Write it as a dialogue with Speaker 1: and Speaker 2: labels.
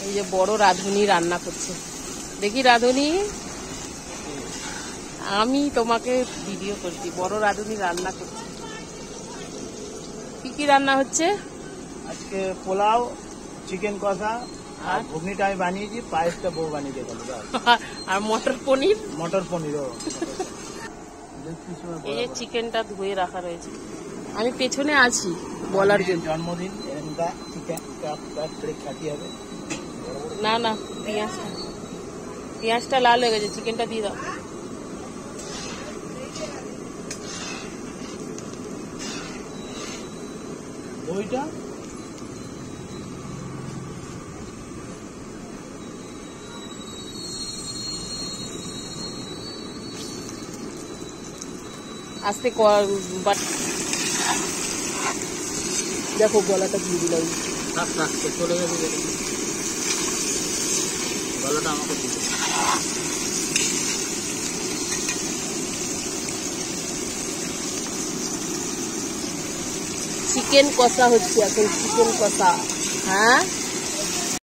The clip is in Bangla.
Speaker 1: এই যে বড় রাঁধুনি রান্না করছে, দেখি রাঁধুনি, আমি তোমাকে ভিডিও করছি। বড় রাঁধুনি রান্না করছে। কি কি রান্না হচ্ছে
Speaker 2: আজকে? পোলাও, চিকেন কষা আর ঘুগনিটা আমি বানিয়েছি, পায়েসটা বউ বানিয়ে দিয়ে গেল।
Speaker 1: আর মটর পনির।
Speaker 2: মটর পনিরও।
Speaker 1: এই যে চিকেনটা ধুয়ে রাখা রয়েছে, আমি পেছনে আছি বলার জন্য।
Speaker 2: জন্মদিন চিকেন খাতি হবে।
Speaker 1: না না, পেঁয়াজটা লাল হয়ে গেছে, চিকেনটা দিয়ে দাও।
Speaker 2: ওইটা
Speaker 1: আস্তে দেখো গলাটা দিয়ে দিলাম।
Speaker 2: চলে যাবে গলাটা আমাকে দিয়ে।
Speaker 1: চিকেন কষা হচ্ছে এখন, চিকেন কষা। হ্যাঁ